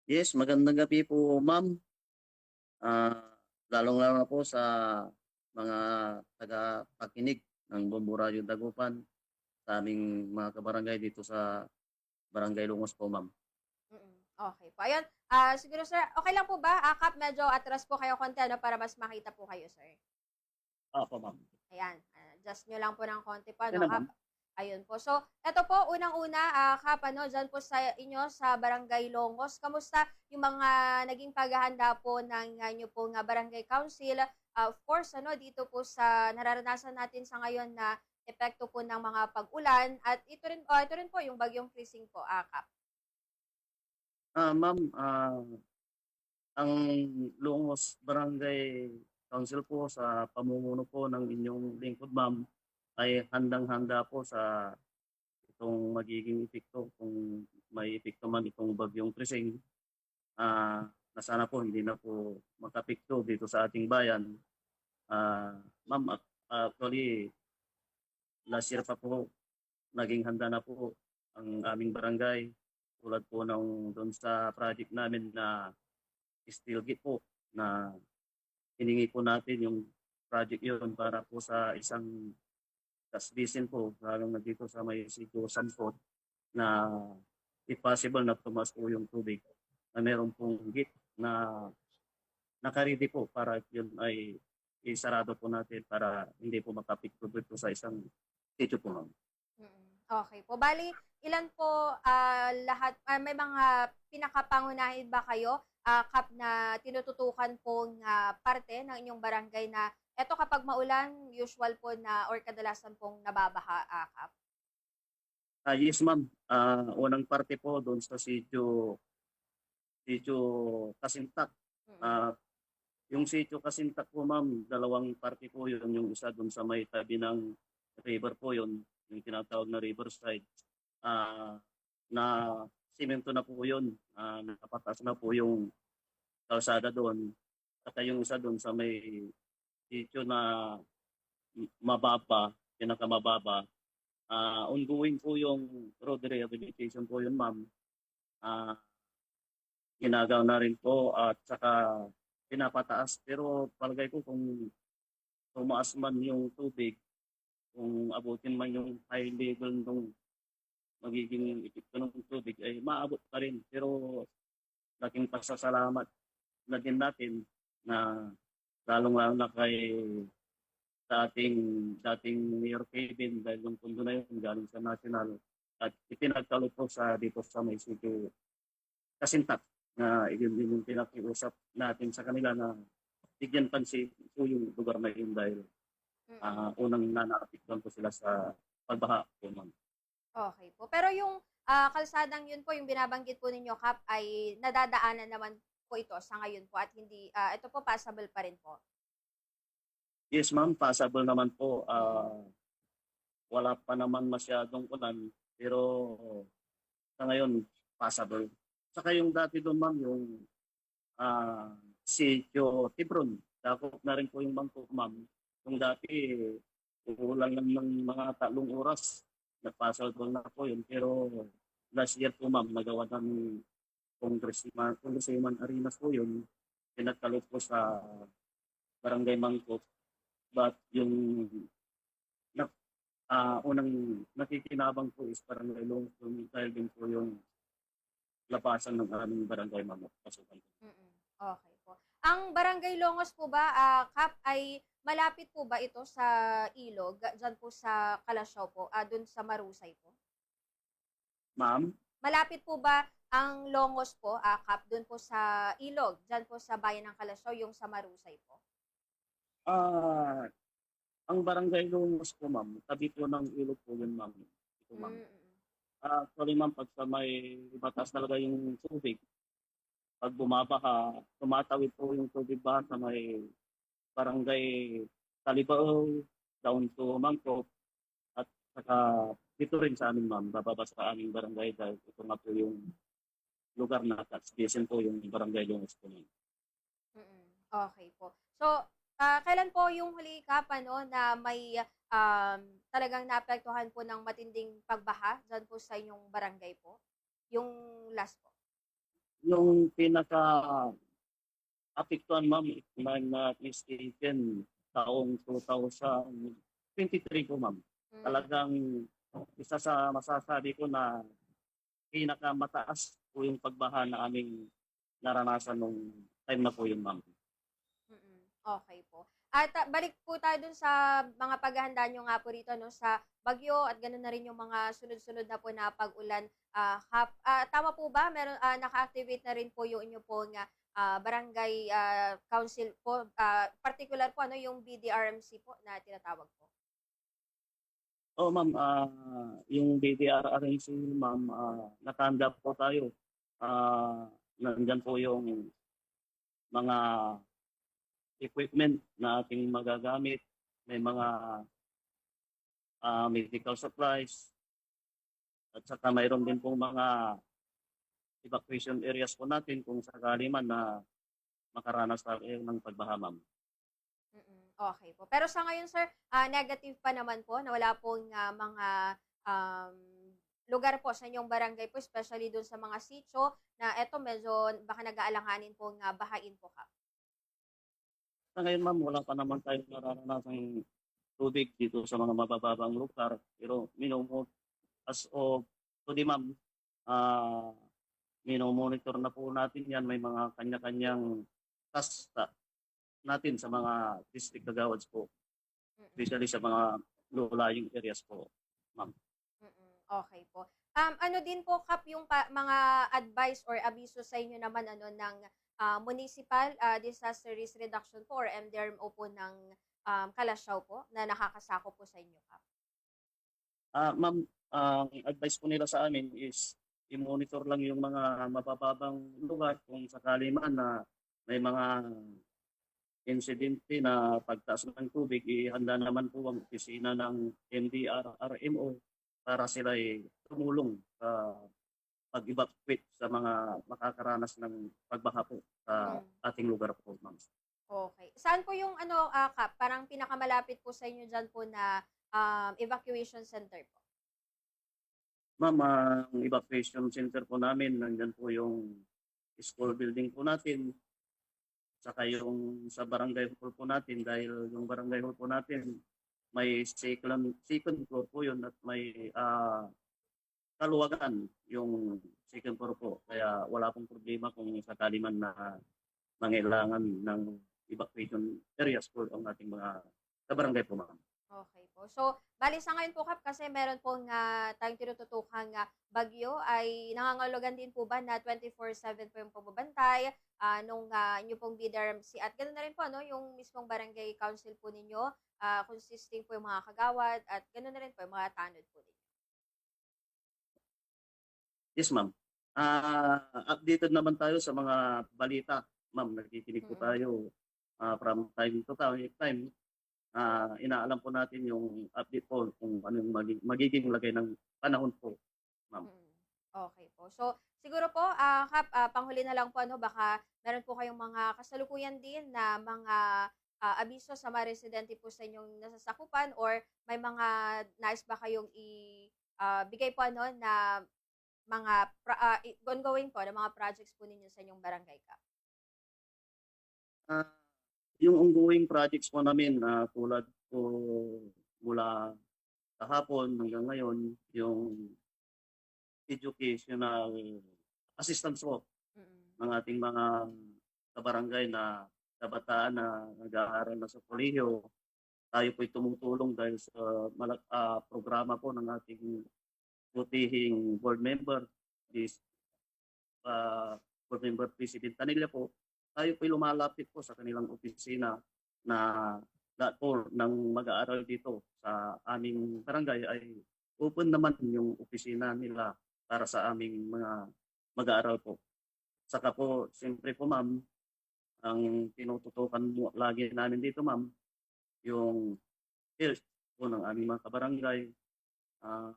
Yes, magandang gabi po, ma'am. Ah, Lalong-lalo na po sa mga tagapakinig ng Bombo Radio Dagupan, sa aming mga kabarangay dito sa Barangay Lungos po, ma'am. Okey po. Ayun, siguro sir, okey lang po ba, Kap, medyo atras po kayo konti ano, para mas makita po kayo, sir? Opo, ma'am. Ayan, adjust niyo lang po ng konti pa Okey 'no, na, Kap. ma'am. Ayun po. So, eto po, unang-una, Kap, ano, diyan po sa inyo sa Barangay Longos, kamusta yung mga naging paghahanda po ng, inyo pong, Barangay Council? Of course ano, dito po sa nararanasan natin sa ngayon na epekto po ng mga pag-ulan at ito rin po yung bagyong Krising po, Kap. Ma'am, ang Lungos Barangay Council po sa pamumuno po ng inyong lingkod, ma'am, ay handang-handa po sa itong magiging epekto kung may epekto man itong bagyong Krising. Na sana po hindi na po makapikto dito sa ating bayan. Ma'am, actually, last year pa po, naging handa na po ang aming barangay. Tulad po ng doon sa project namin na steel gate po, na hiningi po natin yung project yun para po sa isang tasbisin po, lalo na dito sa may sitio Sampot, na if possible na tumas po yung tubig, na meron pong gate na naka-ready po para yun ay isarado po natin para hindi po makapikto dito sa isang sitio po, ma'am. Okey po. Bale ilan po, lahat may mga pinakapangunahin ba kayo, Kap, na tinututukan pong, parte ng inyong barangay na eto kapag maulan usual po na or kadalasan pong nababaha, Kap? Yes, ma'am. Unang parte po doon sa sitio Kasintak. Mm. Ah, yung sitio Kasintak po, ma'am, dalawang parte po yun. Yung isa doon sa may tabi ng river po yun, yung tinatawag na riverside. Ah, na simento na po yun. Nakapatas na po yung kalsada doon. At yung isa doon sa may sitio na mababa, pinakamababa. Ongoing po yung road rehabilitation po yun, ma'am. Ah, Ginagawa na rin po at saka pinapataas. Pero palagay ko kung tumaas man yung tubig, kung abutin man yung high level ng magiging epekto ng tubig, ay maabot pa rin. Pero laking pasasalamat na din natin na lalong-lalo na kay dating Mayor Kevin, dahil yung pundo na yun galing sa national at ipinagkaloob po sa dito sa may sitio Kasintak, na yun din yung pinakiusap natin sa kanila na bigyan pansin po yung lugar na yun dahil Mm. unang nanakapiktuhan po sila sa pagbaha po, ma'am. Okey po. Pero yung, kalsadang yun po yung binabanggit po ninyo, Kap, ay nadadaanan naman po ito sa ngayon po at hindi, ito po passable pa rin po? Yes, ma'am, possible naman po. Mm. Wala pa naman masyadong ulan, pero sa ngayon, possible. Saka yung dati doon, ma'am, yung ah, sitio Tibron, dakop na rin po yung bangko, ma'am. Yung dati, uulan lang ng mga 3 oras, nagpasal na po yun. Pero last year po, ma'am, nagawa ng Congressman Arenas po yun, pinagkalot po sa Barangay Mangkok. But yung na, unang nakikinabang po is Barangay Longson dahil din po yung labasan ng aming barangay, ma'am. Pasukan. Okey po. Ang Barangay Longos po ba, Kap, ay malapit po ba ito sa ilog, diyan po sa Kalasyaw po, dun sa Marusay po? Ma'am, Malapit po ba ang Longos po, Kap, dun po sa ilog, diyan po sa bayan ng Kalasyaw, yung sa Marusay po? ah, ang barangay Lumos po, ma'am, tabi po ng ilog po yun, ma'am. Ito, ma'am. Actually, ma'am, pag sa may batas talaga yung tubig, pag bumaba ka, tumatawid po yung tubig ba sa may barangay Talibao, down to Mangkok, at saka dito rin sa amin, ma'am, bababa sa aming barangay dahil ito nga po yung lugar na tax basin po yung barangay Lumos po, ma'am. Okey po. So, kailan po yung huli, Kap, ano, na may, talagang naapektuhan po ng matinding pagbaha diyan po sa inyong barangay po? Yung last po? Yung pinaka-apektuhan, ma'am, if I'm not mistaken, taong 2023 po, ma'am. Mm, Talagang isa sa masasabi ko na pinakamataas po yung pagbaha na aming naranasan nung time na po yun, ma'am. mm. Okay po. At balik po tayo dun sa mga paghahanda nyo nga po rito no, sa bagyo at gano'n na rin yung mga sunod-sunod na po na pag-ulan. Tama po ba? Naka-activate na rin po yung inyo pong barangay council po. Particular po ano, yung BDRMC po na tinatawag po. Oh, ma'am, yung BDRRMC, ma'am, natanda po tayo. Nandyan po yung mga equipment na ating magagamit. May mga medical supplies. At saka mayroon din pong mga evacuation areas po natin kung sakali man na makaranas tayo ng pagbaha, ma'am. Okay po. Pero sa ngayon sir, negative pa naman po na wala pong mga um, lugar po sa inyong barangay po, especially dun sa mga sitio na eto medyo baka nag-aalanganin pong bahain po ka. Sa ngayon, ma'am, wala pa naman tayong nararanasang tubig dito sa mga mabababang lugar. Pero as of today, ma'am, ah minomonitor na po natin yan. May mga kanya-kanyang task natin sa mga district kagawads po, Mm. especially sa mga low-lying areas po, ma'am. Okay po. Ano din po kap yung mga advice or abiso sa inyo naman ano ng Municipal Disaster Risk Reduction po or MDRMO po ng Kalasyaw po na nakakasako po sa inyo kap. Ma'am, ang advice po nila sa amin is i-monitor lang yung mga mabababang lugar kung sakali man na may mga insidente na pagtaas ng tubig, ihanda naman po ang opisina ng MDRRMO para sila ay tumulong sa pag-evacuate sa mga makakaranas ng pagbaha po sa Mm. ating lugar po, ma'am. Okay. Saan po yung ano kap parang pinakamalapit po sa inyo diyan po na evacuation center po? Ma'am, ang evacuation center po namin, nandyan po yung school building po natin, saka yung sa barangay hall po natin, dahil yung barangay hall po natin, may second floor po yun at may kaluwagan yung second floor po. Kaya wala pong problema kung sakali man na mangailangan ng evacuation areas po ang ating mga sa barangay po, ma'am. Okay po. So, bale sa ngayon po kap kasi meron pong tayong tinututukang bagyo ay nangangahulugan din po ba na 24/7 po yung pagbabantay nung inyo pong BDRMC at gano'n na rin po ano, yung mismong barangay council po ninyo, consisting po yung mga kagawad at gano'n na rin po yung mga tanod po ninyo. Yes, ma'am. Updated naman tayo sa mga balita, ma'am. Nakikinig po Mm. tayo from time to time. Inaalam po natin yung update po kung ano yung magiging lagay ng panahon po, ma'am. Mm. Okay po. So, siguro po, Kap, panghuli na lang po, ano, baka meron po kayong mga kasalukuyan din na mga abiso sa mga residente po sa inyong nasasakupan or may mga nais ba kayong bigay po ano na mga ongoing po na mga projects po ninyo sa inyong barangay Kap? Ah, yung ongoing projects po namin tulad po mula kahapon hanggang ngayon, yung educational assistance po Mm. ng ating mga kabarangay na kabataan na nag-aaral na sa kolehiyo. Tayo po'y tumutulong dahil sa programa po ng ating butihing board member, this board member President Tanilla po. Tayo po'y lumalapit po sa kanilang opisina na lahat po ng mag-aaral dito sa aming barangay ay open naman yung opisina nila para sa aming mga mag-aaral po. Saka po, siyempre po, ma'am, ang tinututukan mo lagi namin dito, ma'am, yung health po ng aming mga kabarangay. Ah,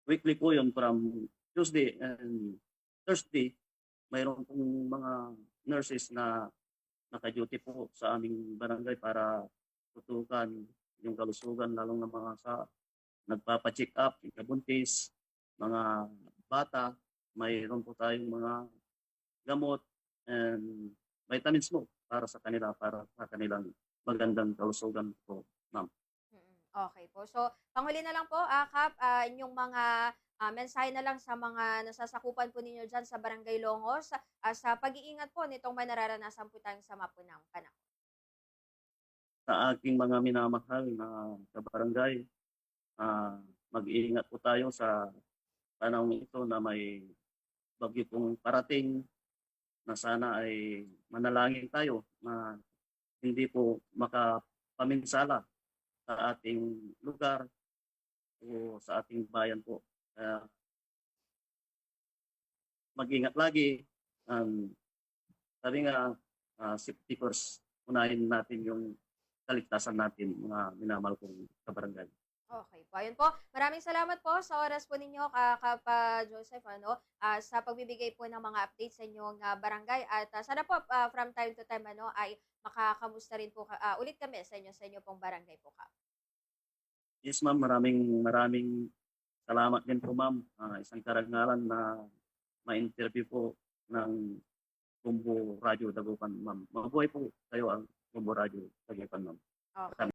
Weekly po yun from Tuesday and Thursday. Mayroon pong mga nurses na naka-duty po sa aming barangay para tutukan yung kalusugan lalong ng mga sa nagpapa-check up, ikabuntis, mga bata. mayroon po tayong mga gamot and vitamins po para sa kanila, para sa kanilang magandang kalusugan po, ma'am. Okay po. So, panghuli na lang po, Kap, inyong mga mensahe na lang sa mga nasasakupan po ninyo diyan sa Barangay Longos, sa pag-iingat po nitong may nararanasan po tayong sama po ng panahon. Sa aking mga minamahal na kabarangay, ah, mag-iingat po tayo sa panahong ito na may bagyo pong parating, na sana ay manalangin tayo na hindi po makapaminsala sa ating lugar o sa ating bayan po. Kaya mag-ingat lagi. Sabi nga, safety first. Unahin natin yung kaligtasan natin, mga minamahal kong kabarangay. Okay po. Ayun po, maraming salamat po sa oras po ninyo, Kap, Joseph, ano, sa pagbibigay po ng mga updates sa inyong barangay at sana po from time to time ano, ay makakamusta rin po ulit kami sa inyo pong barangay po, Kap. Yes, ma'am. Maraming maraming salamat din po, ma'am. Isang karangalan na ma-interview po ng Bumbo Radio Dagupan, ma'am. Mabuhay po kayo ang Bumbo Radio Dagupan, ma'am. Okay.